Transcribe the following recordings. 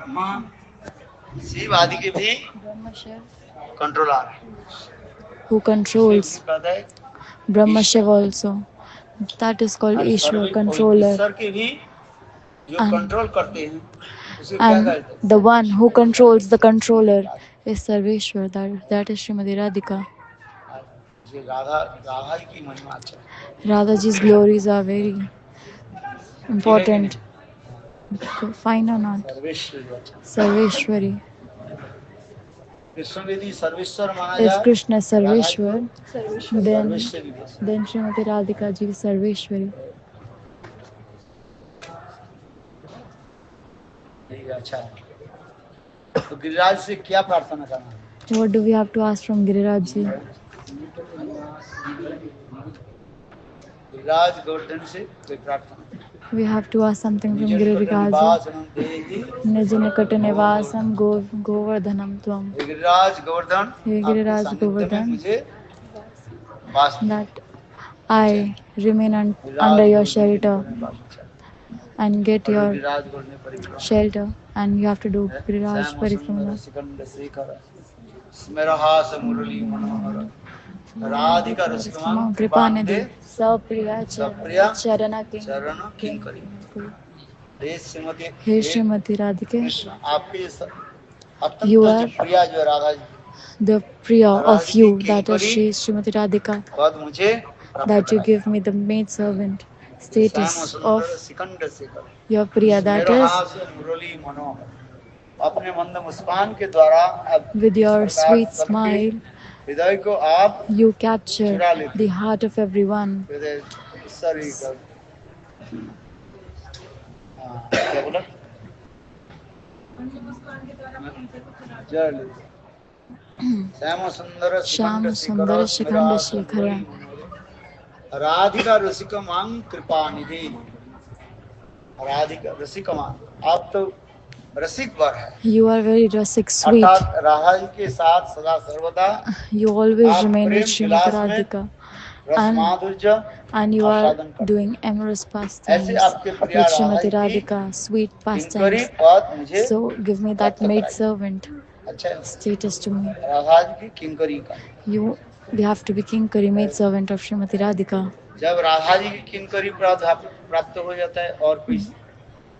ब्रह्मा शिव आदि के भी Brahma Shiv, कंट्रोलर है। who controls कहता है Brahma Ishwar. Shiv also. That is called और Ishwar, और controller. ईश्वर के भी जो And, कंट्रोल करते हैं उसे क्या and कहते the one who controls the controller हैं? is Sarveshwar. That is Srimati Radhika. ये राधा राधा जी की महिमा अच्छा है। Radhaji's glories are very ठीक है कि नहीं? important. Fine or not? Sarveshwar अच्छा। Sarveshwari. कृष्ण यदि सर्वेश्वर माना If जाए, Krishna is Radha ji Sarveshwar, को then सर्वेश्वरी बोलते हैं। then Srimati Radhika ji is Sarveshwari. ठीक है, अच्छा है। तो गिरिराज से क्या प्रार्थना करना है? What do we have to ask from Giriraj ji? Giriraj Govardhan से कोई प्रार्थना। We have to ask something from निज निकट Giriraj निवासनं देहि। ji. Nij nikat nivasam govardhanam tvam. हे गिरिराज गोवर्धन, Hey आपके Giriraj सानिध्य में Govardhan, मुझे वास दे। that I remain under Giriraj your Govardhan के shelter निकट निवास अच्छा है। and get और your गिरिराज गोवर्धन परिक्रमा shelter, and you have to do Giriraj Shyam सुंदर Parikrama. Sikand Shekhar स्मेरहास Murli Manohar Radhika रसिकमां कृपानिधे Sapriya Supriya Charana चरण किंकरी। हे Shrimati Hey Srimati Radhike, Krishna, आपके you अत्यंत जो are प्रिया जो Radha ji, the Priya Radha of जी की you, that is Kinkari Srimati Radhika, पद मुझे प्राप्त that you कराए। give me the maid servant Shyam status of सुंदर Sikand Shekhar your Priya, that is स्मेरहास Murli Manohar, अपने मंद मुस्कान के द्वारा अब with इस your प्रकार sweet सबके smile हृदय को आप you capture चुरा लेते the हैं। heart of everyone. हृदय सॉरी क्या बोला? जय लेते हैं। श्याम सुंदर Sikand Sham Shekhar Sundara Shikhanda स्मेरहास Shekhara. Murli Manohar Radhika रसिकमां कृपानिधि। Radhika रसिकमां, आप तो रसिक वर है, You are very rasik, sweet. अर्थात राधा जी के साथ सदा सर्वदा You always आप remain with प्रेम Srimati विलास में Radhika, रस and माधुर्य and you are आस्वादन करते doing हैं। amorous ऐसे pastimes आपके with प्रिया राधा Srimati जी की Radhika, sweet किंकरी pastimes. पद मुझे So give me that प्राप्त maid कराइए। servant अच्छा है, status to me. Radha ji की किंकरी का You we have to be Kinkari, maid servant of Srimati Radhika. जब राधा जी की किंकरी प्राप्त हो जाता है और कोई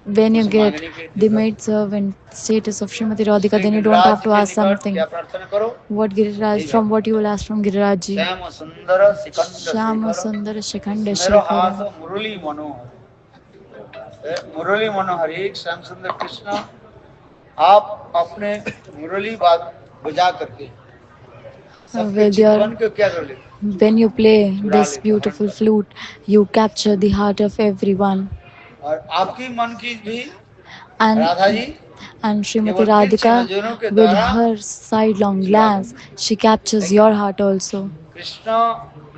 When you कुछ get मांगने की the जरूरत, maid servant status of Srimati Radhika, इसलिए then you don't Giriraj have ji to के ask निकट something. क्या प्रार्थना करो? What Giriraj, from what you will ask from Giriraj ji. Shyam सुंदर Sikand Shama Shekhar Sundara Shikhanda मेरा हाथ Shekhara. मुरली मनोहर, मुरली मनोहर एक श्याम सुंदर कृष्ण, आप अपने मुरली बजा करके सबके With चितवन your, को क्या कर लेते? when you play चुरा this लेते, हरण beautiful कर। flute, you capture the heart of everyone. और आपकी मन की भी And राधा जी Srimati केवल तिरछी Radhika, नजरों के with द्वारा her sidelong चुरा glance, लेते। she captures your heart also. Krishna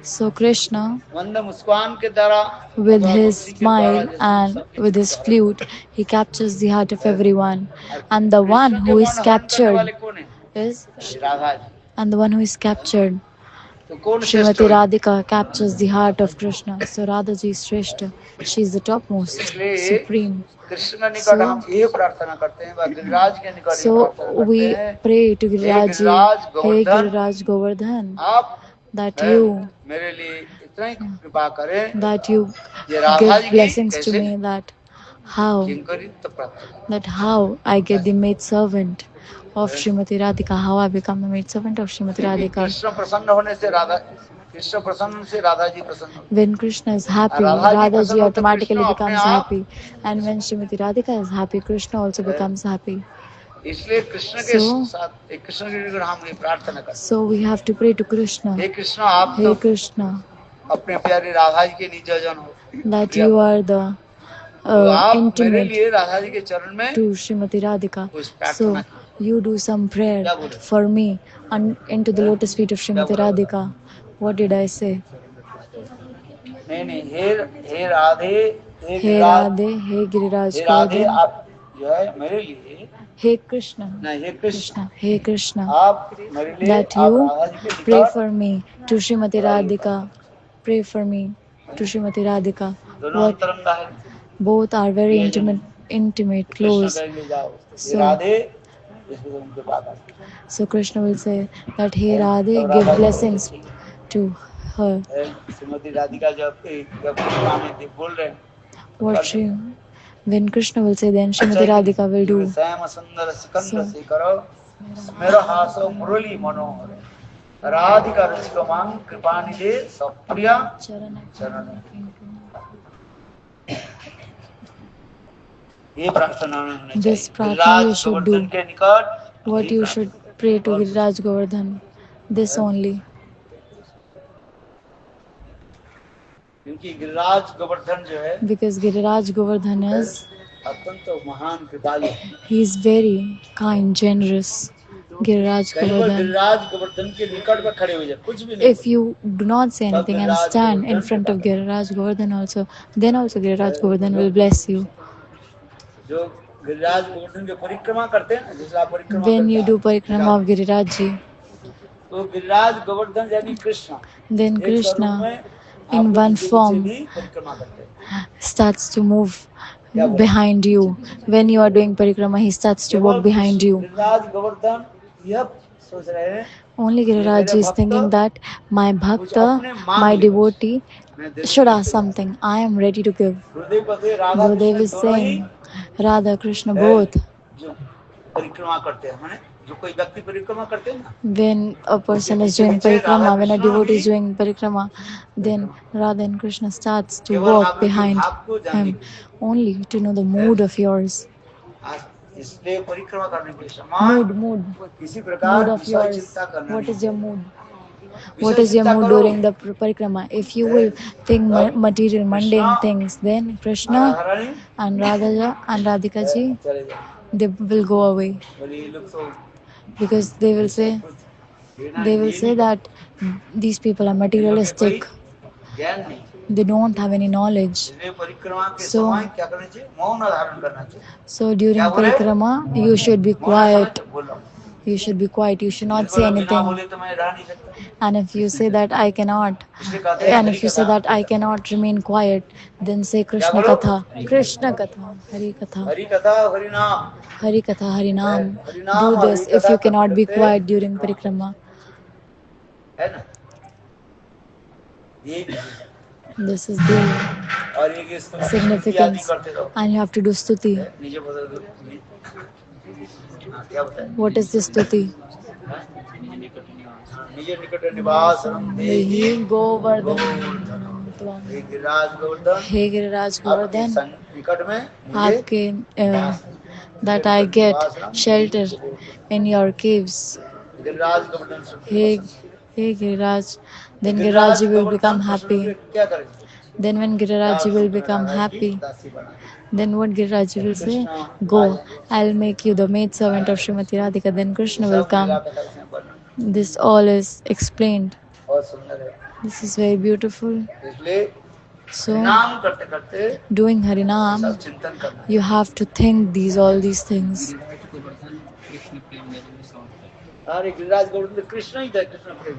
So Krishna, मंद मुस्कान के द्वारा with अथवा his बंसी के द्वारा smile जैसे and सबके with चित्त his को हरण flute, करते he captures the heart of हैं। everyone. और And the one कृष्ण के who is मन हरण करने captured वाले कौन है? is, Radha ji. and the one who is captured, तो कौन श्रेष्ठ Srimati हुई? Radhika captures the heart of Krishna. So Radha ji is Shrestha. She is the topmost, इसलिए supreme. कृष्ण निकट So, हम ये प्रार्थना करते हैं, गिरिराज के निकट ये so प्रार्थना करते we हैं, pray to hey Giriraj ji, Giriraj Hey Govardhan, Giriraj Govardhan, आप that you मेरे लिए इतना ही कृपा करें, that you ये राधा give जी की blessings to कैसे me, that how किंकरी तो प्राप्त करें। that how I get the maid servant of Srimati Radhika, how I become the maid servant of Srimati क्योंकि Radhika. कृष्ण प्रसन्न होने से राधा, कृष्ण प्रसन्न से राधा जी प्रसन्न होते When Krishna is हैं। happy, राधा जी Radha प्रसन्न ji हो तो कृष्ण automatically अपने becomes आप, happy, and when Srimati Radhika is happy, Krishna also becomes happy. इसलिए कृष्ण के So, साथ एक कृष्ण के निकट हम ये प्रार्थना करते so we have to pray to हैं, Krishna. हे कृष्ण आप तो Hey Krishna, अपने प्यारी राधा जी के निज जन हो, that प्रिय you हो, are the तो आप मेरे intimate लिए राधा जी के चरण में to Srimati Radhika. कुछ प्रार्थना So की। you do some prayer क्या बोले? for me into the lotus feet of क्या Srimati बोला? Radhika. What did I say? नहीं नहीं, हे राधे, हे Hey Giriraj, Radhe, Hey Giriraj हे राधे, Govardhan. आप जो है मेरे लिए, Hey Krishna, नहीं हे कृष्ण, Krishna, Hey Krishna, आप मेरे लिए that आप you राधा जी के pray निकट for me to Srimati बड़ा ही Radhika. Pray for me to Srimati Radhika. दोनों What अंतरंगा है, both are very प्रियजन है। intimate, intimate, Krishna close. कहेंगे जाओ ये So, राधे इसको उनके पास आते so Krishna will say that, hey हैं। Radhe, तब give Radha ji blessings to her. Shrimati Radhika जब जब स्वामी जी बोल रहे हैं तो What कर she, देंगे। when Krishna will say, then अच्छा Srimati है कि नहीं? Radhika will do. श्याम सुंदर सिकंद So, से करो स्मेर हासो मुरली मनोहर राधिका रसिकमां कृपानिधे सप्रिया चरण। ये प्रार्थना में होना this चाहिए प्रार्थना Giriraj you should Govardhan do. के निकट What यही you प्रार्थना। should pray to Giriraj Govardhan. This only. क्योंकि गिरिराज गोवर्धन जो है Because Giriraj Govardhan is, अत्यंत महान कृपालु है। he is very kind, generous. Giriraj कहीं पर Govardhan. गिरिराज गोवर्धन के निकट में खड़े हो जाए कुछ भी नहीं If you do not say तब anything and Giriraj stand in Govardhan front of कृपा Giriraj Govardhan also, then also Giriraj Govardhan will bless you. जो गिरिराज गोवर्धन की परिक्रमा करते हैं ना जैसे आप परिक्रमा When करते you हैं do parikrama of Giriraj ji, तो गिरिराज गोवर्धन यानी कृष्ण then एक स्वरूप Krishna में in आप लोग one नीचे form भी परिक्रमा करते हैं starts to move क्या बोला? behind you. When you are doing parikrama, he starts to केवल walk behind you. Giriraj Govardhan यह सोच रहे हैं Only Giriraj मेरे is thinking भक्त that my कुछ bhakta, अपने मांग my ले बस devotee, मैं दे should दूंगी ask तैयार। something. I am ready to give. गुरुदेव पते राधा Gurudev कृष्ण is दोनों ही saying, Radha Krishna है both. जो परिक्रमा करते हैं माने जो कोई व्यक्ति परिक्रमा करते हैं ना When a person is पीछे doing पीछे Radha parikrama, when a Krishna devotee भी is doing parikrama, then परिक्रमा Radha and Krishna starts to केवल walk आप लोग के behind भाव को जानने him, के लिए only to know the mood of yours. आज इसलिए परिक्रमा करने के समय Mood किसी प्रकार of विषय yours. चिंता करना What नहीं is your mood? विषय What is your चिंता mood करो during the parikrama? If you will think material, mundane things, then Radha Krishna Rani and Radha and Radhika ji, चले जाए they will go away, बोले ये लोग तो because they will say that these people are इन लोग में कोई materialistic. ज्ञान नहीं They don't have any knowledge. इसलिए परिक्रमा के So, समय क्या करना चाहिए मौन धारण करना चाहिए so during क्या बोले parikrama, you should be मौन समय quiet. तो बोलो You should be quiet. You should not say बिना anything. बोले तो मैं रह नहीं सकता And if you say that I cannot, इसलिए कहते हैं and Hari if you say कथा that I cannot remain quiet, then say Krishna बोलो? Katha, Krishna Katha, Hari Katha, Hari कथा हरि नाम Hari Katha, Hari Nam. Hari Do नाम और this हरि if कथा you cannot be करते quiet during parikrama. है ना ये This is the और ये स्तुति आदि significance. करते रहो And you have to do stuti. नीचे बदल दो क्या बताए What is this stuti? निज निकट निवास देहि Dehi Govardhan. हे गिरिराज गोवर्धन Hey Giriraj आपके Govardhan, निकट में मुझे आपके that I get shelter in your caves. Giriraj Govardhan Hey Giriraj, then Giriraj will become happy. क्या करेंगे Then when Giriraj will become happy, then what Giriraj will say? Go, I'll make you the maid servant of Srimati Radhika. Then Krishna will come. This all is explained. बहुत सुंदर है This is very beautiful. इसलिए So, नाम करते करते doing Harinam, सब चिंतन करना you have to think all these things. अरे गिरिराज गोवर्धन तो कृष्ण ही था कृष्ण प्रेम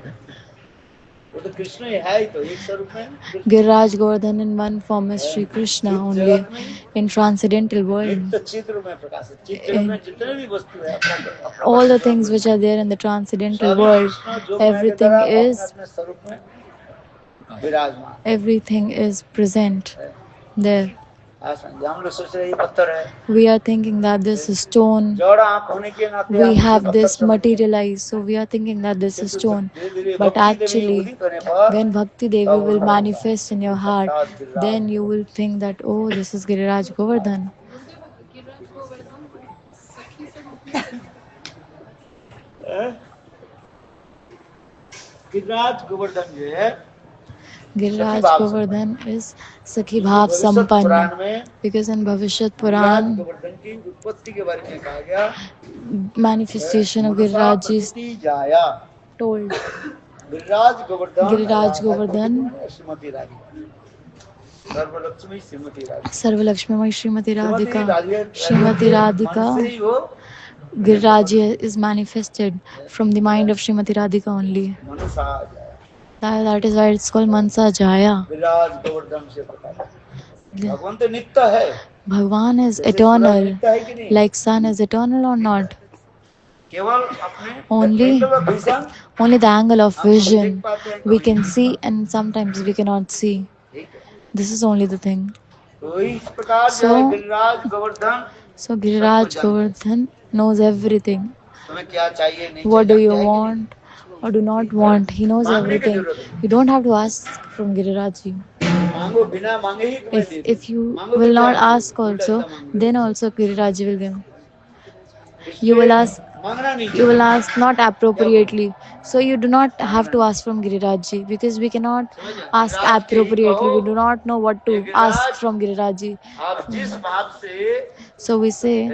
वो तो कृष्ण ही है ही तो एक स्वरूप में Giriraj Govardhan in one form is Sri Krishna only in transcendental world. एक तो चित्र में प्रकाशित चित्र में जितने भी वस्तु है All the things which are there in the transcendental world, everything is अपने स्वरूप में विराजमान everything is present there. हम लोग सोच रहे हैं ये पत्थर है We are thinking that this is stone. जड़ आंख होने के नाते We have this materialized, so we are thinking that this is stone. But actually, when Bhakti Devi will manifest in your heart, then you will think that, oh, this is Giriraj Govardhan. Giriraj Govardhan जो है Giriraj Govardhan is Sakhi Bhav Sampann, because in Bhavishyat Puran, Govardhan की उत्पत्ति के बारे में कहा गया manifestation of Giriraj is told. Giriraj Govardhan, Shrimati Radhika सर्वलक्ष्मी Shrimati Radhika Sarvalakshmi Srimati Radhika. Shrimati Radhika, Giriraj is manifested from the mind of Srimati Radhika only. मनुष्य आ जाए That is why it's called Mansa Jaya. विराज गोवर्धन से प्रकाश भगवान तो नित्य है Bhagwan is जैसे सूरज eternal, मिटता है कि नहीं, like sun is eternal or not? केवल अपने Only, angle of vision only the angle of हम देख vision पाते हैं, we कभी can नहीं see पाते। and sometimes we cannot see. ठीक है, This is only the thing. तो इस प्रकार जो है So, गिरिराज गोवर्धन so सब Giriraj कुछ जानते हैं। Govardhan knows everything. तुम्हें क्या चाहिए नहीं What do चाहिए, you जानते हैं कि नहीं? want or do not want? He knows मांगने की everything. जरूरत नहीं, You don't have to ask from Giriraj. मांगो बिना मांगे ही तुम्हें दे If देंगे। you मांगो will तो क्या not है, ask उल्टा also, सीधा मांग then low. also Giriraj will give. You इसलिए will ask, मांगना नहीं you will चाहिए। ask not appropriately. So you do not have to ask from Giriraj because we cannot ask Giriraj के ही appropriately. कहो, We do not know what hey to ask Giriraj, from Giriraj. आप जिस भाव से So we say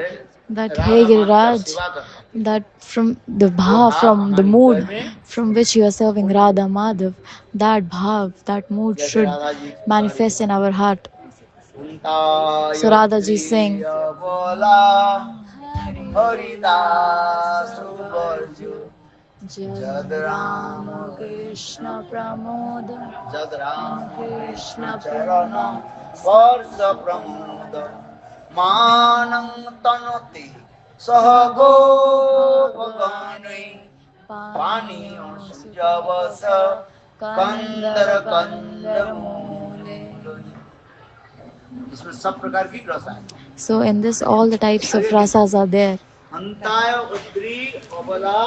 that Radha hey Madhav का Giriraj, सेवा करते हैं, that from the वो bhav, भाव from the हमारे mood हृदय में from which you are serving Radha Madhav, that bhav, that mood जैसे should राधा जी की manifest in our heart. उनता So Radha ji sing. बोला हरिदास बरजो जद राम Krishna Pramod जद राम Krishna चरण वर्ष प्रमोद मानं तनोति सह गोपगानै पानीय सुजवस कंदर कंदर मूले। इसमें सब प्रकार की रस है। So in this all the types of rasas are there. हंताय उद्री अबला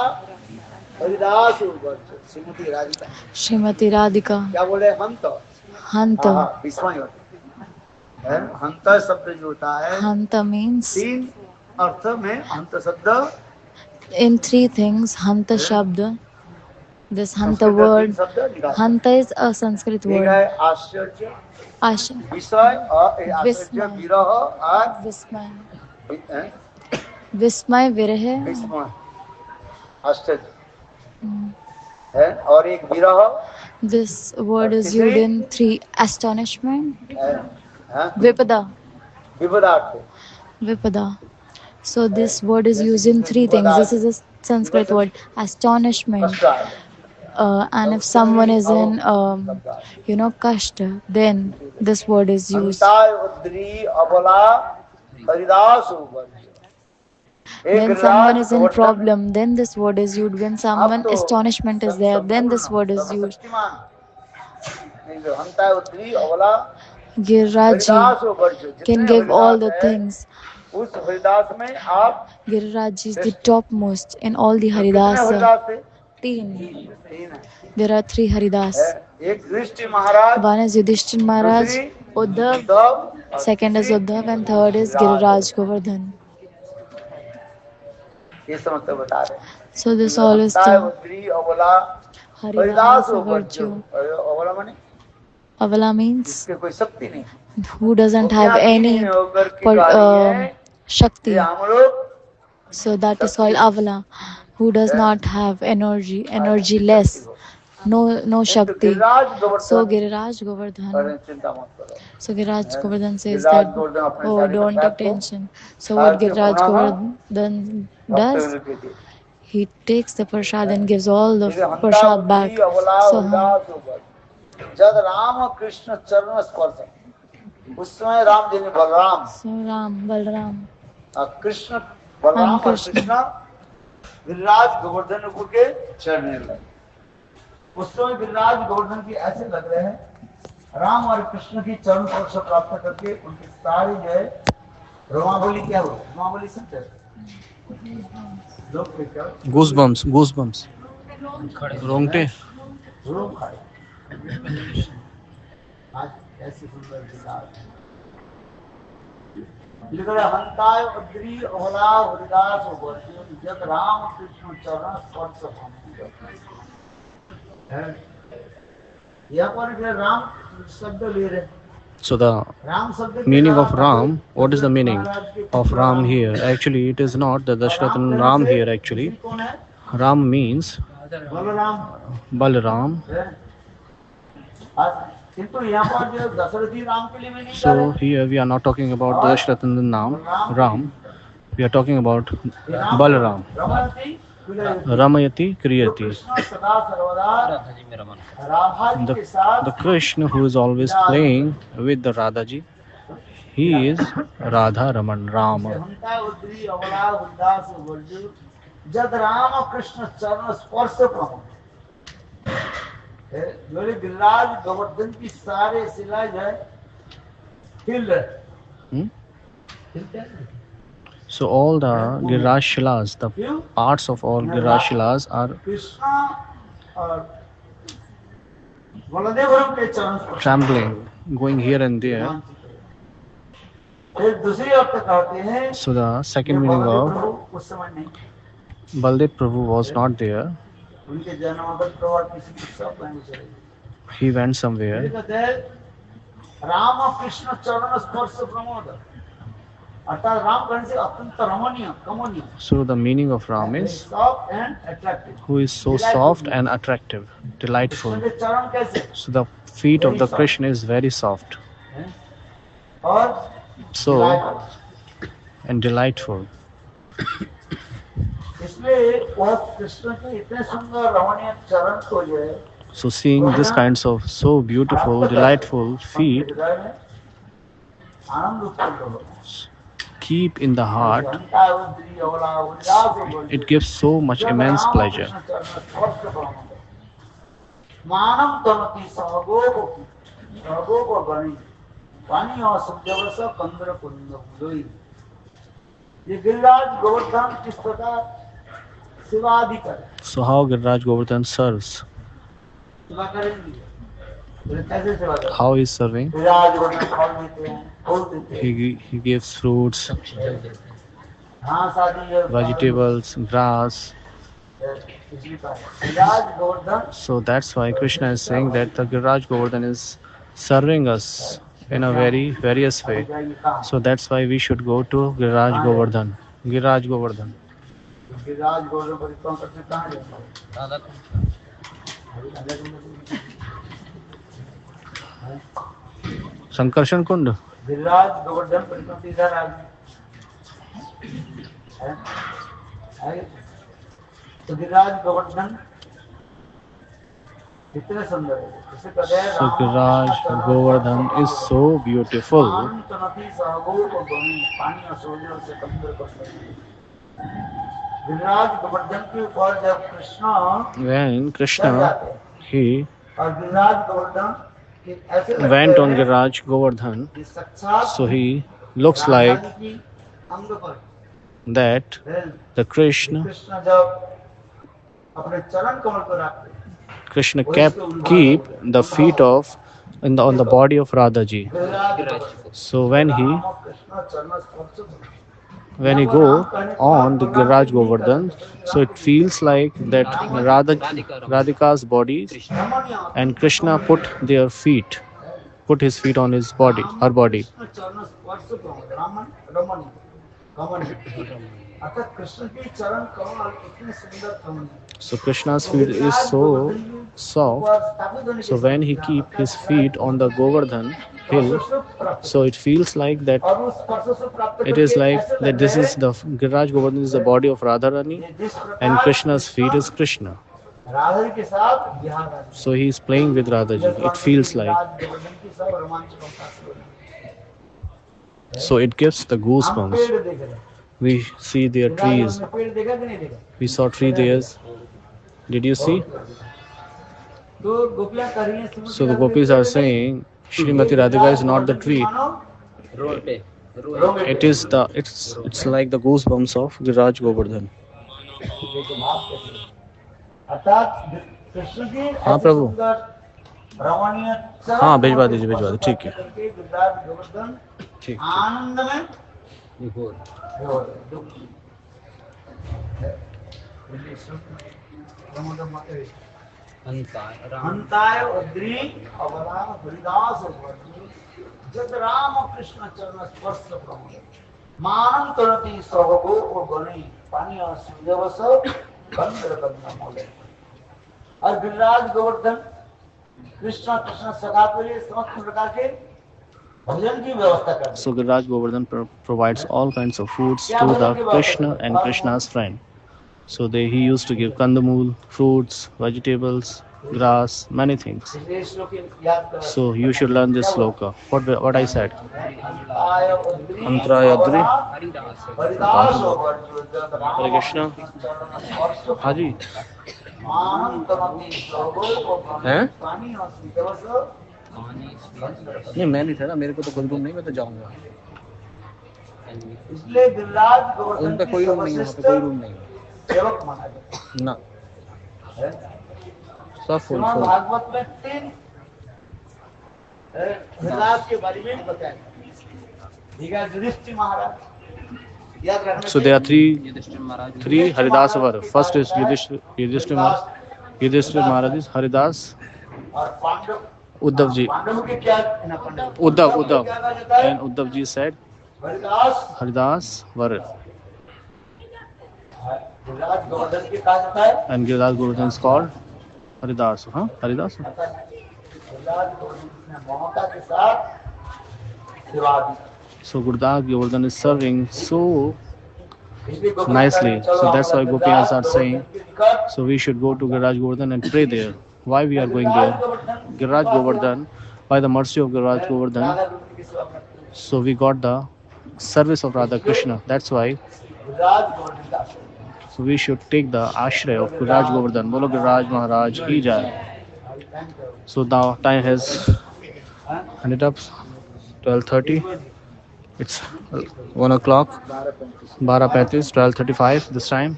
हरिदास उर्वरज श्रीमती राधिका। Srimati Radhika, क्या बोले हंत? Hanta. हाँ, विस्मय होता है। हंत शब्द जो होता है, Hanta means तीन अर्थ में हंत शब्द, in three things. Hanta Shabda, this Hanta Sanskrit word. तीन शब्द निकाल। Hanta is a Sanskrit एक word. है आश्चर्य, Asha, विषय, आश्चर्य, विस्मय, विरह और Vismay, हैं? Vismay, Viraha. विस्मय, आश्चर्य है, और एक विरह This word is used in three. Astonishment, है, हैं? Vipada, विपदार्थ। Vipada. So this word is used in three things. This is a Sanskrit word. Astonishment. कष्ट आएगा। And if someone is in, kashta, then this word is used. हंताय उद्री अबला Haridas उर्वरज। When someone is in problem, then this word is used. When someone तो astonishment is there, then this word is used. हंताय उद्री अबला Giriraj Haridas उर्वरज। can जितने give all the Haridas है, things. उस हरिदास में आप Giriraj is the topmost in all the कितने Haridasa. Haridas है? Teen. तीन है। There are three Haridas. एक युधिष्ठिर महाराज, One is Yudhishthir Maharaj, दूसरी Uddhav, उद्धव, और second is तीसरी Uddhav, and third is Giriraj Govardhan. ये समझते बता रहे हैं। So this all is हंताय the उद्री अबला हरिदास Haridasa उर्वरज। virtue. अबला माने Avala means जिसके कोई शक्ति नहीं, who doesn't have any होकर के गा रही है, Shakti. ये हम लोग So that is called Avala, who does not have energy, energyless, no Shakti. Giriraj So Govardhan, Giriraj Govardhan. अरे चिंता मत करो। So Giriraj Govardhan says Giriraj that, Govardhan अपने oh, सारे don't प्रसाद take को tension. So what सारे Giriraj पुनः Govardhan भक्त does, लोगों के लिए। he takes the prasad and gives all the इसलिए हंता prasad back. उद्री अबला So हरिदास उर्वरज। जब राम कृष्ण चरण स्पर्श, उस समय राम जी ने बलराम, Ram, Balram, कृष्ण बलराम और कृष्ण। कृष्ण गिरिराज गोवर्धन के चढ़ने लगे। उस समय गिरिराज गोवर्धन की ऐसे लग रहे हैं, राम और कृष्ण की चरण स्पर्श प्राप्त करके उनकी सारी जो है रोमावली क्या हुई, रोमावली समझे लोग क्या, गूसबम्स, गूसबम्स, रोंगटे, रोम खाए। आज ऐसी सुंदर विचार लिखा है, हंताय उद्री अबला हरिदास उर्वरज जब राम कृष्ण चरण स्पर्श है। यहाँ पर जो राम शब्द ले रहे, So the राम शब्द meaning of Ram, what is the meaning of Ram here? Actually, it is not the Dashrathan Ram here actually. कौन है? Ram means Balram Balaram. है। किंतु यहाँ पर जो दशरथी राम के लिए मैं नहीं कर So रहे, here we are not talking about Dashrathan Ram. We are talking about Balaram. रमणती Ramayati Kriyati. Krishna सदा सर्वदा राधा जी के साथ The Krishna who is always playing with the Radha ji. he is Radha Raman, Rama. हंता उद्री अवला उल्लास वर्जु जद राम कृष्ण चरण स्पर्श प्रभु बोले गिरिराज गोवर्धन की सारे शिला जो है हिल रहे Hmm? So all the Giriraj Shilas, the parts of all Giriraj Shilas are Krishna और बलदेव के चरण स्पर्श trembling, going here and there. फिर दूसरी अर्थ कहते हैं So the second meaning Baldev of प्रभु उस समय नहीं Baldev Prabhu was not there. उनके जन्मांतर प्रवाह किसी की सब लाइन चले गए। He went फिर somewhere. कहते हैं राम कृष्ण चरण स्पर्श प्रमोद अर्थात राम कहने से अत्यंत रमणीय कमनीय So the meaning of Ram is soft and attractive who is so soft and attractive, delightful. Krishna के चरण कैसे So the feet of the Krishna is very soft. हैं? और So and delightful. इसलिए वह कृष्ण के इतने सुंदर रमणीय चरण को जो है So seeing this kinds of so beautiful, delightful feet हृदय में आनंद उत्पन्न होता है। keep in the heart, घंटा उद्री अवला उल्लास वर्जु it gives so much immense pleasure. मानम तनति सहगोप गणी पानी और सुजवस कंद्र कुंद मुदोई ये गिरिराज गोवर्धन किस प्रकार सेवादि करे So how Giriraj Govardhan serves? सेवा करेंगे बोले कैसे सेवा करें How he is serving? Giriraj Govardhan फल देते हैं फूल देते हैं He gives fruits, घास आदि vegetables, grass. Giriraj Govardhan So that's why Krishna is saying that the Giriraj Govardhan is serving us in a very various way. So that's why we should go to Giriraj Govardhan. Giriraj Govardhan. Giriraj Govardhan परिक्रमा करते कहाँ जाएंगे Sankarshan Kund. Giriraj Govardhan परिक्रमा इधर आ गए तो गिरिराज गोवर्धन कितने सुंदर है इसे कहते हैं So Giriraj Govardhan is so beautiful. नदी सहगोप गमी पानी और सूर्य से कंदर कर गिरिराज गोवर्धन के ऊपर जब कृष्ण When Krishna, he और गिरिराज गोवर्धन के ऐसे लगते went on हैं Giriraj Govardhan, कि साक्षात so he looks like Radha ji की अंग पर that the Krishna जब अपने चरण कमल को रखते हैं Krishna keep the feet of on the body of Radha ji. So when he go on the Giriraj Govardhan, so it feels like that Radhika's body and Krishna put his feet on his body, her body. So Krishna's feet is so soft. So when he keep his feet on the Govardhan hill, so it feels like that. It is like that. This is the Giriraj Govardhan is the body of Radharani, and Krishna's feet is Krishna. So he is playing with Radhaji. It feels like. So it gives the goosebumps. We see their trees. We saw tree there. Did you see? So the gopis are saying Srimati Radhika is not the tree. It is it's like the goosebumps of Giriraj Govardhan. हाँ प्रभु हाँ भिजवा दीजिए ठीक है ठीक आनंद में हंताय उद्री अवला हरिदास जद राम कृष्ण चरण स्पर्श प्रमोद मानम करती सहगो गणी पानी और सुजवस कंदर कंद मोले और गिरिराज गोवर्धन कृष्ण सखा के लिए समस्त प्रकार के भोजन की व्यवस्था करते हैं। So Giriraj Govardhan provides all kinds of foods to the Krishna and Krishna's friend. So he used to give kandamul, fruits, vegetables, grass, many things. इसलिए श्लोक याद करो। So you should learn this sloka. What I said. अंतराय उद्री Antraya Udri. Haridas वर्जो जग Ram Hare Krishna. चरण स्पर्श हाँ जी। मान तमति श्लोको को हैं? पानी और स्वीकरस नहीं मैं नहीं था ना, मेरे को तो कोई रूम नहीं, मैं तो जाऊंगा। इसलिए गिरिराज गोवर्धन उन पे की कोई रूम नहीं है, वहाँ पे कोई रूम नहीं है सेवक माना जाता ना, है। सब फुल श्रीमद् फुल। भागवत में 3 गिरिराज के बारे में बताया। ठीक है, युधिष्ठिर महाराज याद रखना। So there are three Haridas Var. First is Yudhishthir Maharaj is Haridas, और पांडव Uddhav ji, पांडवों के क्या है ना, पांडव Uddhav, क्या कहा जाता है? and Uddhav ji said Haridas Haridas Var, Giriraj Govardhan के कहा जाता है। and Giriraj Govardhan is called Haridas. हाँ हरिदास। गिरिराज गोवर्धन ने ममता के साथ सेवा दी। So Giriraj Govardhan is serving so इसलिए गोपियाँ nicely. कहते हैं, So that's why चलो Gopiyas are Giriraj saying, Govardhan के निकट so we should go to Giriraj Govardhan and pray there. Why we are going there? Giriraj Govardhan, by the mercy of Giriraj Govardhan, Radha Krishna की सेवा करते हैं। so we got the service of Radha Krishna. That's why. Giriraj Govardhan का आश्रय। So we should take the ashray of Giriraj Govardhan. Bolo Giriraj Maharaj ki jai. So now time has ended up 12:30. It's 1 o'clock. 12:35, 12:35 this time.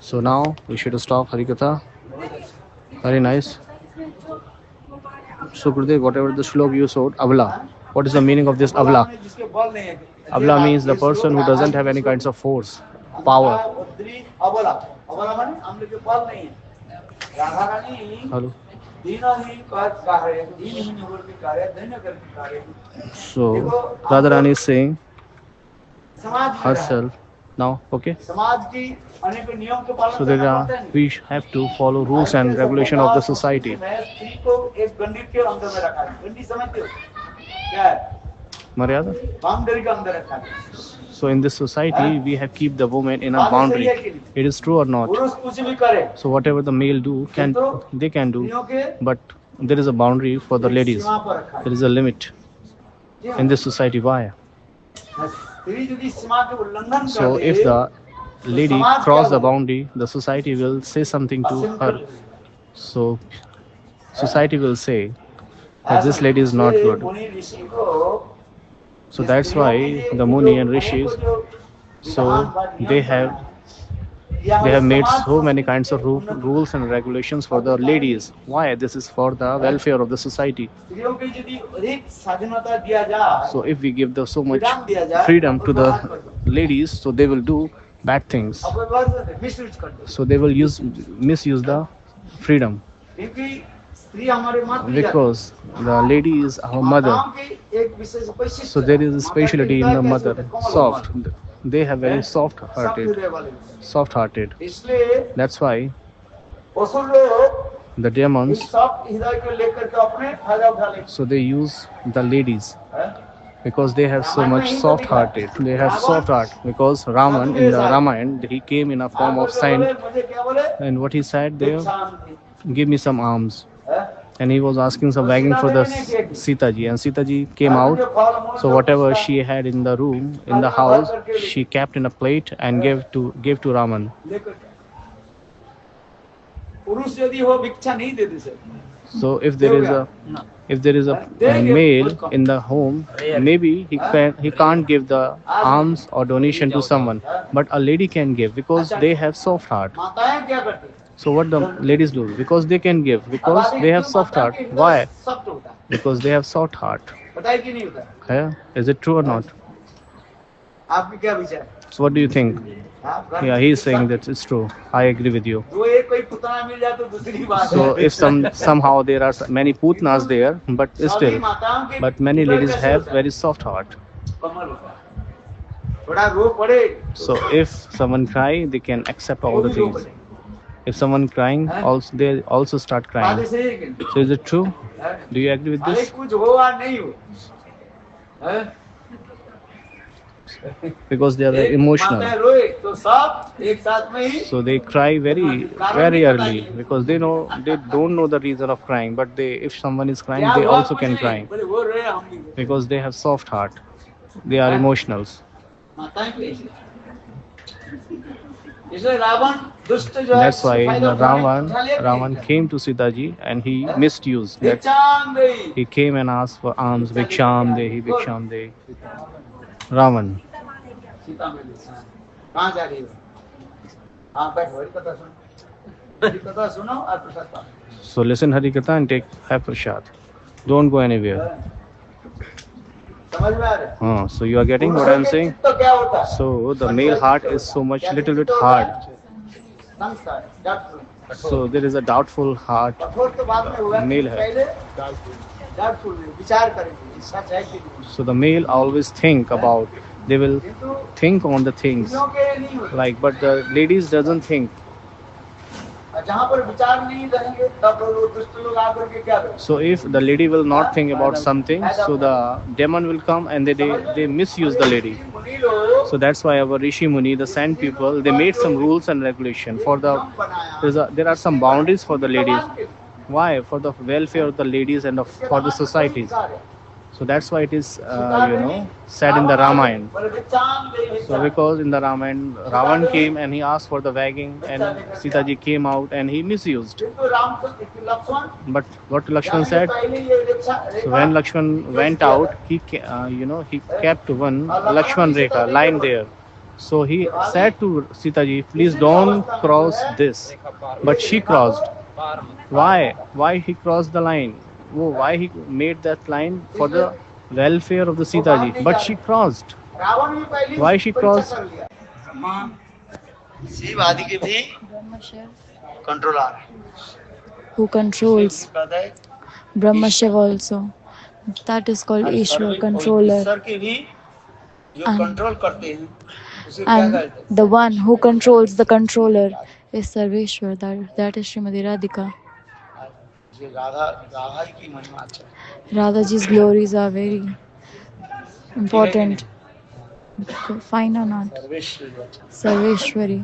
So now we should stop Harikatha. Very nice. So Gurudev, whatever the shlok you showed, Abla. What is the meaning of this Abla? जिसके बल नहीं है। Abla means the person who doesn't have any kinds of force, power. अबला अबला माने हम लोग के बल नहीं है। राधा रानी Hello. दीनहीन कार्य दीनहीन निवृत्ति के कार्य दैन्य कर के कार्य। So Radharani is saying समाज में herself now, okay? समाज की अनेक नियम के पालन So there करना are, पड़ता है। we have to follow rules and regulation of the society. स्त्री को एक गंडी के अंदर में रखा है। गंडी समझते हो क्या है? Maryada. बाउंड्री के अंदर रखा है। So in this society, we have keep the woman in a boundary. It is true or not? पुरुष कुछ भी करे, So whatever the male do, they can do, स्त्रियों के but there is a boundary for the ladies. सीमा पर रखा है। There is a limit in this society. Why? स्त्री यदि सीमा के उल्लंघन So कर if they, the lady cross the boundary, the society will say something to असीम कर her. They. So society will say that this lady is not good. मुनि ऋषि को So that's why the Muni and Rishis, so they have made so many kinds of rules and regulations for the ladies. Why? This is for the welfare of the society. स्त्रियों को यदि अधिक स्वाधीनता दिया जाए, So if we give so much विराम दिया जाए, freedom to the तो ladies, so they will do bad things. अपव्यवस्था मिसयूज कर दे। So they will misuse the freedom, क्योंकि स्त्री हमारे मातृ जाति है। because the lady is our mother. माताओं की एक विशेष वैशिष्ट्य So there है। is a माता speciality के in the हृदय mother, कैसे होते हैं? soft. They have very सब soft-hearted. हृदय वाले। Soft-hearted. इसलिए That's why असुर लोग the demons, इस सॉफ्ट हृदय को लेकर के अपने फायदा उठा लेते so they use the ladies हैं। because they have so much soft-hearted. They have soft heart because Raman in the Ramayana, he came in a form of saint, मुझे क्या बोले? and what he said there, Shanti. give me some alms. हैं? And he was asking some begging for the Sita ji, and Sita ji came out. So whatever she had in the room, in the house, she kept in a plate and gave to Raman. लेकर के। पुरुष यदि हो भिक्षा नहीं देते से So if there is a male in the home, maybe he can't give the alms or donation to someone, but a lady can give because they have soft heart. माताएं क्या करती हैं? So what the ladies do? Because they can give, because they have soft heart. Why? सख्त होता है। Because they have soft heart. बताइए कि नहीं होता है? Yeah? Is it true or not? आपकी क्या विचार है? So what do you think? आप Yeah, he is saying that it's true. I agree with you. जो एक कोई पुतना मिल जाए तो दूसरी बात So है। if somehow there are many putnas there, but सभी still, माताओं के but many हृदय ladies कैसे have होता है? very soft heart. कमल होता है। बड़ा रो पड़े So if someone cry, they can accept all the things. If someone crying, also they also start बात crying. ऐसे ही है कि नहीं? So is it true? हैं? Do you agree with अरे this? कुछ हो या नहीं हो हैं? because they are very माता emotional. रोए तो सब एक साथ में ही So they cry very early because they don't know the reason of crying. But if someone is crying, क्या they हुआ also कुछ can नहीं cry बोले वो रोए हम भी रोए। because they have soft heart. They are emotionals. माताएं भी ऐसी इसलिए रावण दुष्ट जो है That's why इससे फायदा उठा लिया Ravan came to Sita ji and he misused that. भिक्षाम देहि। He came and asked for alms. Bhiksham dehi, bhiksham dehi. Ravan. Sita मिली कहाँ जा रही हो? हाँ बैठो हरी कथा सुनो हरी कथा सुनो और प्रसाद पाओ। So listen Hari Katha and have prasad. Don't go anywhere. समझ में आ रहा है? So you are getting what I am saying? तो क्या होता है? So the male heart is so much little bit hard. संस्कार, doubtful, So there is a doubtful heart. कठोर तो बाद में होगा Male है. पहले doubtful विचार करेंगे सच है कि नहीं। So the male always think about. They will किंतु think on the things. स्त्रियों के लिए नहीं होता। Like, but the ladies doesn't think. और जहाँ पर विचार नहीं रहेंगे तब वो दुष्ट लोग आकर के क्या करेंगे? So if the lady will not think about something, so the demon will come and they misuse the lady. मुनि लोग So that's why our Rishi Muni, the sand people, they made some rules and regulation for the. There are some boundaries for the ladies. Why? For the welfare of the ladies and for the societies. So that's why it is, said in the Ramayana. So because in the Ramayana, Ravan came and he asked for the wagging, and Sita ji came out and he misused. But what Lakshman said, so when Lakshman went out, he kept one Lakshman Rekha line there. So he said to Sita ji, please don't cross this. But she crossed. Why? Why he crossed the line? Why he made that line? For the welfare of the Sita ji. But she crossed. Why she crossed? Shiv आदि के भी controller Who controls Brahma Shiva also. That is called Ishwar, controller. ईश्वर के भी जो And- control करते हैं उसे क्या And कहते हैं? the one who controls the controller is Sarveshwar. That is Srimati Radhika. ये राधा जी की महिमा अच्छा है। Radhaji's glories are very important. Fine or not? Sarveshwar जी अच्छा। Sarveshwari.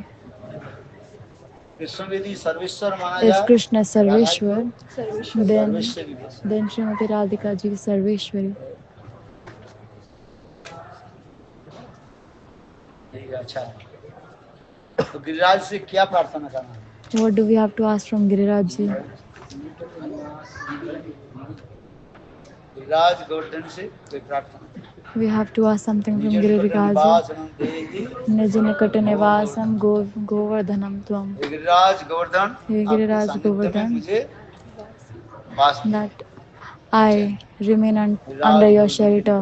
कृष्ण यदि सर्वेश्वर माना If जाए Krishna is Sarveshwar, then Sarveshwari भी है। then Srimati Radhika ji is Sarveshwari. ठीक है अच्छा है। तो गिरिराज से क्या प्रार्थना करना है? What do we have to ask from Giriraj ji? Giriraj Govardhan से कोई प्रार्थना We have to ask something from निजन Giriraj ji. वासनम देहि। Nij nikata nivasam govardhanam tvam. हे गिरिराज गोवर्धन हे गिरिराज आपके सानिध्य में गोवर्धन, मुझे वास that I remain under your shelter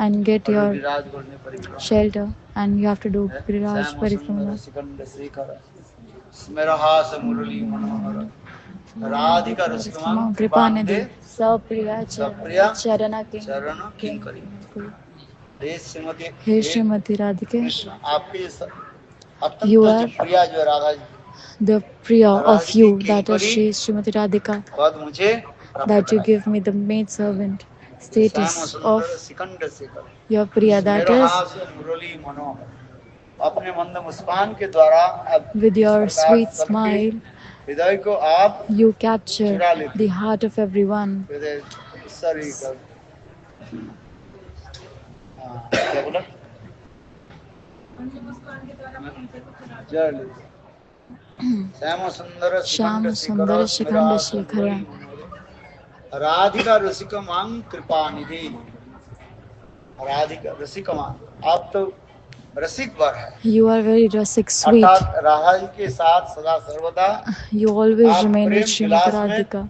and get your Giriraj Govardhan परिक्रमा shelter, and you have to do Giriraj Parikrama. Sikand Shekhar स्मरहास Murli Manohar Radhika रसिकमा Kripanidhi Sapriya Sapriya Charana King. चरण किंकरी हे Shrimati Hey Srimati Radhike, Krishna आपके You अत्यंत are- प्रिया जो है Radha ji the Priya of you, that is Shri Srimati Radhika, पद मुझे that you give me the maid servant status of Sikand Shekhar your Priya, that is स्मरहास Murli Manohar अपने मंद मुस्कान के द्वारा अब with your इस प्रकार sweet सबके smile हृदय को आप you capture the heart of everyone. हृदय सरी कर क्या बोला जय श्याम सुंदर Shyam Sundara Shikhanda Shekhara. Radhika रसिकमां कृपा निधि राधिका रसिकमां आप तो रसिक वर है You are very rasik, sweet. अर्थात राधा जी के साथ सदा सर्वदा You always आप remain प्रेम with Srimati विलास में Radhika,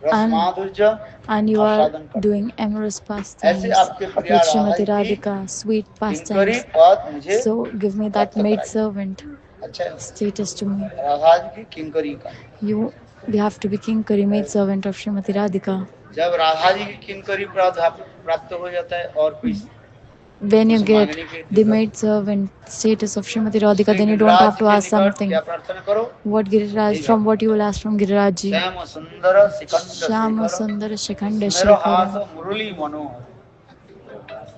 रस and- माधुर्य and you are आस्वादन करते doing amorous ऐसे pastimes आपके with Priya Srimati Radha ji Radhika, sweet Kinkari pastimes. पद मुझे So give me that प्राप्त maid कराइए। servant अच्छा status to me. Radha ji की किंकरी का We have to be Kinkari, maid servant of Srimati Radhika. जब राधा जी की किंकरी प्राप्त हो जाता है और कोई When you कुछ get मांगने के the लिए maid servant status of Srimati Radhika, Shri then you don't Giriraj have to के ask निकट something. क्या प्रार्थना करो What Giriraj, from what you will ask from Giriraj ji. Shyam सुंदर Sikand Shyama Shekhar Sundara Shikhanda स्मरहास Shekhara. Murli Manohar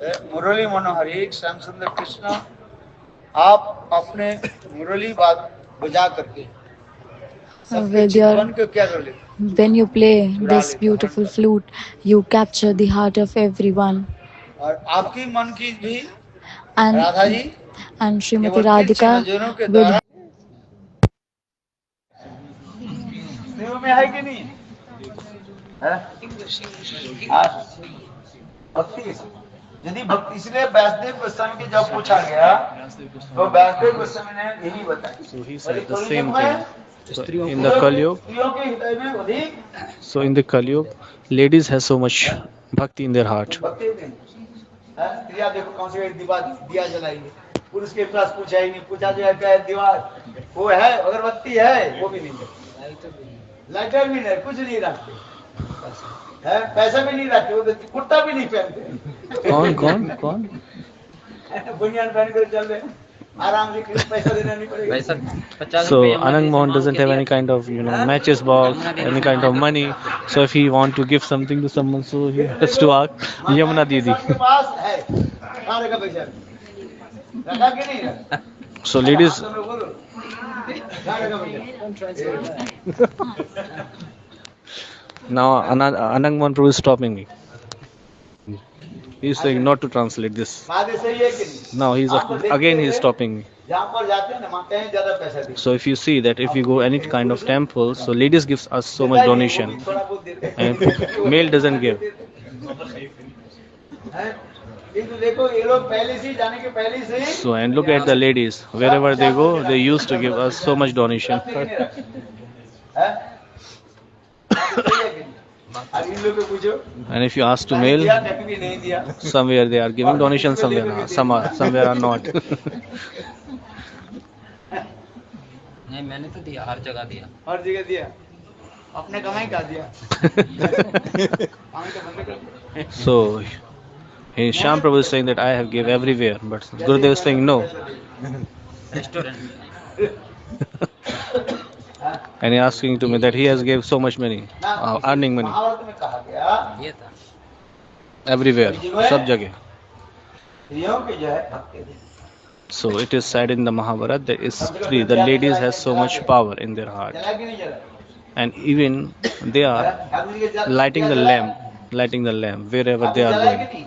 मुरली मनोहरी श्याम सुंदर कृष्ण, आप अपने मुरली बात बजा करके सबके With your जीवन को क्या कर लेते? when you play this beautiful flute, you capture the heart of everyone. और आपकी मन की भी And राधा जी Srimati केवल तीन Radhika नजरों के will द्वारा स्नेह में है कि नहीं है? भक्ति, यदि भक्ति, इसलिए व्यासदेव गोस्वामी की जब पूछा गया तो व्यासदेव गोस्वामी ने यही बताया। So he said the same thing. So in the Kali Yuga, स्त्रियों के हृदय में अधिक so in the Kali Yuga, ladies have so much bhakti in their heart. भक्ति नहीं है। स्त्रियां देखो कौन सी दिया जलाएंगे, पुरुष के पास पूछा ही नहीं, पूछा जो है क्या है, दीवार वो है, अगरबत्ती है वो भी नहीं है, लाइटर भी नहीं, कुछ नहीं रखते है, पैसा भी नहीं रखते, वो कुर्ता भी नहीं पहनते। कौन बुनियान पहन कर चल रहे, आराम से पैसा देना नहीं पड़ेगा। So Anand Mohan doesn't have any kind of matches box, any kind of money. So if he want to give something to someone, so he has to ask Yamuna Didi. सबके पास है खाने का पैसा, रखा कि नहीं रखा? So ladies, तुम लोग बोलो, खाने का पैसा। now Anand Mohan Prabhu is stopping me. He is saying not to translate this. बात सही है कि नहीं? Now he is stopping me. जहाँ पर जाते हैं ना वहाँ कहीं ज्यादा पैसा देते हैं। So if you see that if you go any kind of temple, so ladies gives us so much donation थोड़ा बहुत देते हैं। and male doesn't give. हैं? किंतु देखो ये लोग पहले से ही, जाने के पहले से ही So and look at the ladies, wherever they go, they used to give us so much donation. हैं? सही है कि नहीं? अब इन लोगों को पूछो, And if you ask to दिया male, कभी नहीं दिया। somewhere they are giving donation, somewhere not, somewhere are not. नहीं, मैंने तो दिया, हर जगह दिया। हर जगह दिया, अपने कमाई का दिया। कमाई का बंद कर। So Shyam Prabhu is saying that I have give everywhere, but Gurudev is saying no. Restaurant And he asking to me that he has gave so much money, earning money Mahabharat में कहा गया ये था। everywhere, सब जगह. स्त्रियों की जो है भक्ति थी। So it is said in the Mahabharata that is free. The ladies has so much power in their heart, जला कि नहीं जला? and even they are आदमी के जला- lighting the lamp wherever they are जला कि going. नहीं?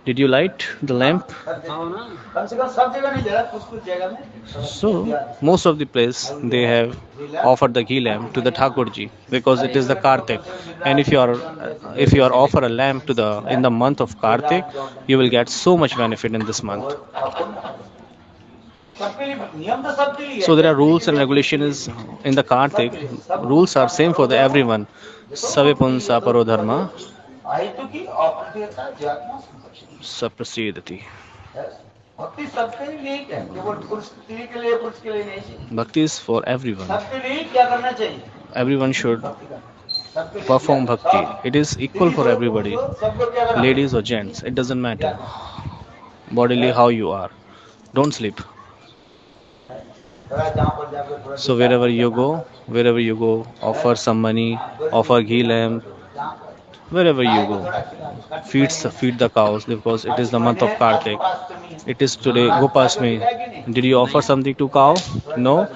Did you light the lamp? हाँ ना, कम से कम सब जगह नहीं जला, कुछ जगह में। So most of the place they have offered the ghee lamp to the Thakurji because it is the Kartik, and if you are offer a lamp to the in the month of Kartik, you will get so much benefit in this month. सबके लिए नियम तो सबके लिए है। So there are rules and regulations in the Kartik. Rules are same for the everyone. Save punsa paro dharma आयु की अप्रतिहता ज्ञात्मा संपत्ति। saprasidati. भक्ति सबके लिए है, केवल पुरुष स्त्री के लिए, पुरुष के लिए नहीं। Bhakti is for everyone. सबके लिए क्या करना चाहिए? Everyone should सबके लिए perform bhakti. It is equal for everybody, सबको क्या करना? ladies or gents. It doesn't matter. Bodily how you are. Don't sleep. थोड़ा जहाँ पर जाकर थोड़ा So wherever you go, offer some money, offer ghee lamp, wherever you go. Feed the cows because it is the month of Kartik. It is today Gopashmi. Did you offer something to cow? No.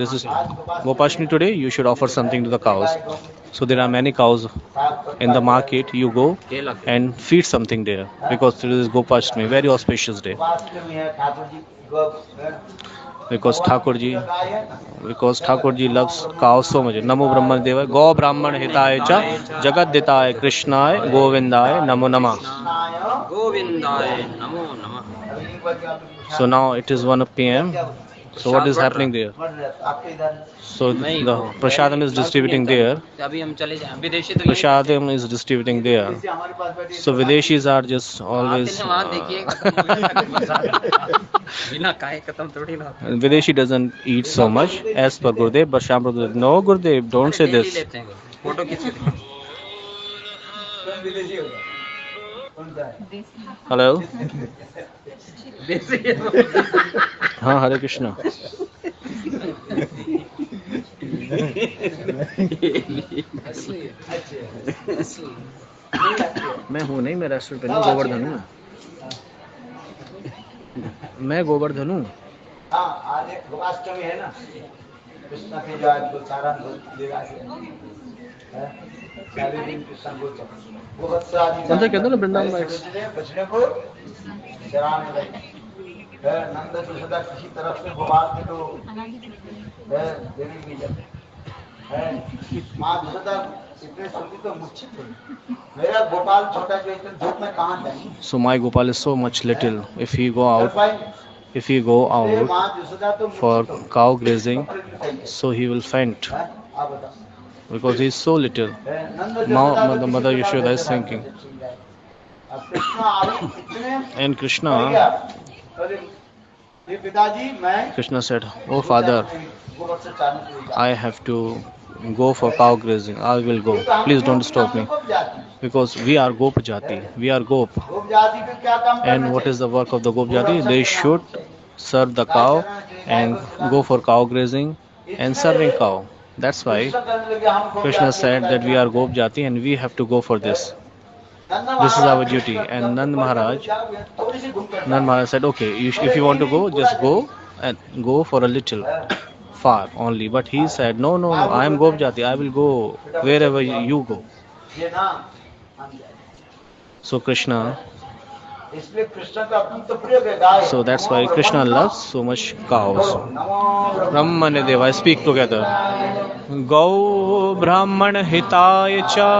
This is Gopashmi today. You should offer something to the cows. So there are many cows in the market. You go and feed something there because today is Gopashmi, very auspicious day. Because Thakurji loves cows so much. Namo Brahman Deva, Go Brahman Hitaya Cha, Jagat Ditaya Krishnaya, Govindaya, Namo Namah. गोविंदाय नमो नमः। So now it is 1 p.m. So what is happening there? So the prasadam is distributing there. अभी हम चले जाएं, विदेशी तो Prasadam is distributing there. So Videshis are just always. वहाँ देखिए खत्म बिना खाए खत्म थोड़ी ना होता। Videshi doesn't eat so much as per Gurudev, but Shyam Prabhu said, no Gurudev, don't say daily this. लेते हैं फोटो खींच के विदेशी होगा, कौन सा है? Hello? देसी हाँ हरे कृष्णा. मैं हूँ नहीं, मैं रेस्टोरेंट पे नहीं, गोवर्धन हूँ. मैं गोवर्धन हूँ। हाँ, आज एक गोपाष्टमी है ना, कृष्ण के जो आज गोचारण लीला से सारे दिन कृष्ण गोवत्स आदि अंदर कहते हैं ना वृंदावन में बछड़े को चराने लगे। नंद तो सदा किसी तरफ से गोपाल के तो देवी की जब माँ जसोदा इतने सोती तो मूर्छित हुई, मेरा गोपाल छोटा जो इतने धूप में कहाँ जाएंगे। So my Gopal is so much little. If he go out for cow grazing, so he will faint because he is so little. Mother Yashoda is thinking. And Krishna said, "Oh Father, I have to go for cow grazing. I will go. Please don't stop me. Because we are Gop Jati. We are Gop. And what is the work of the Gop Jati? They should serve the cow and go for cow grazing and serving cow. That's why Krishna said that we are Gop Jati and we have to go for this. This is our duty." And Nand Maharaj said, "Okay, if you want to go, just go and go for a little far only." But he said, "No, no, no, I am Gop Jati. I will go wherever you go." So Krishna, so that's why Krishna loves so much cows. Brahmane Deva, speak together. Gau Brahman Hitaya Cha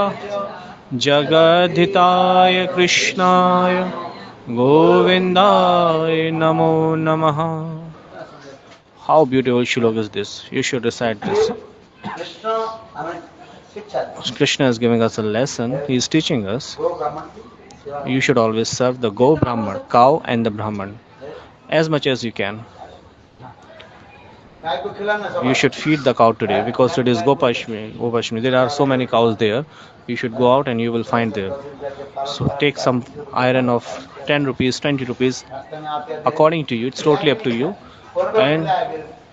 Jagadhitaya Krishnaya Govindaya Namo Namaha. How beautiful shloka is this? You should recite this. Krishna is giving us a lesson. He is teaching us. You should always serve the Go Brahman, cow and the Brahman, as much as you can. You should feed the cow today because today is Gopashmi. There are so many cows there. You should go out and you will find there. So take some iron of 10 rupees, 20 rupees, according to you. It's totally up to you.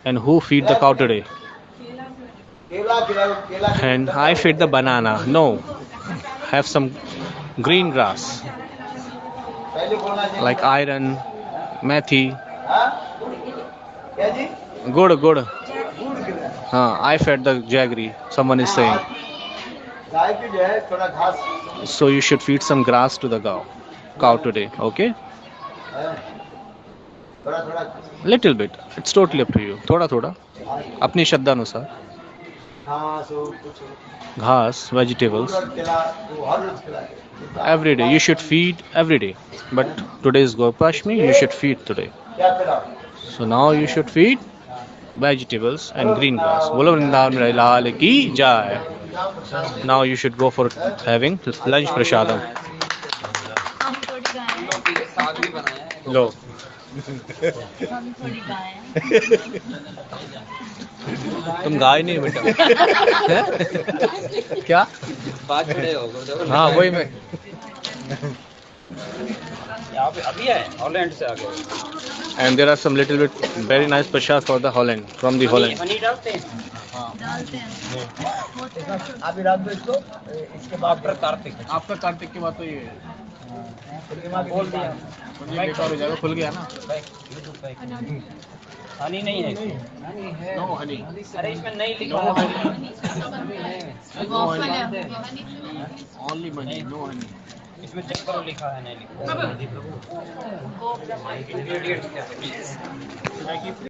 And who feed the cow today? And I feed the banana. No. Have some green grass like iron, methi. Good. I fed the jaggery. Someone is saying. So you should feed some grass to the cow today. Okay? Little bit. It's totally up to you. थोड़ा अपनी श्रद्धा अनुसार. Ghas, vegetables. Every day. You should feed every day. But today is Gopashmi. You should feed today. So now you should feed vegetables and green grass. Bolo Vrindavan Lal ki jai. Now you should go for having lunch prasadam. लो तुम गाय नहीं बेटा क्या बात खड़े हो गए हाँ वही मैं यहाँ पे अभी है हॉलैंड से आ गए and there are some little bit very nice prasad for the Holland from the Holland. Honey डालते हैं अभी रात में इसको इसके बाद आपका कार्तिक के बाद तो ये बोल दिया बेकार हो जाएगा खुल गया ना हनी नहीं है नो हनी अरे इसमें नहीं लिखा है ओनली मनी नो हनी इसमें चेक करो लिखा है नहीं लिखा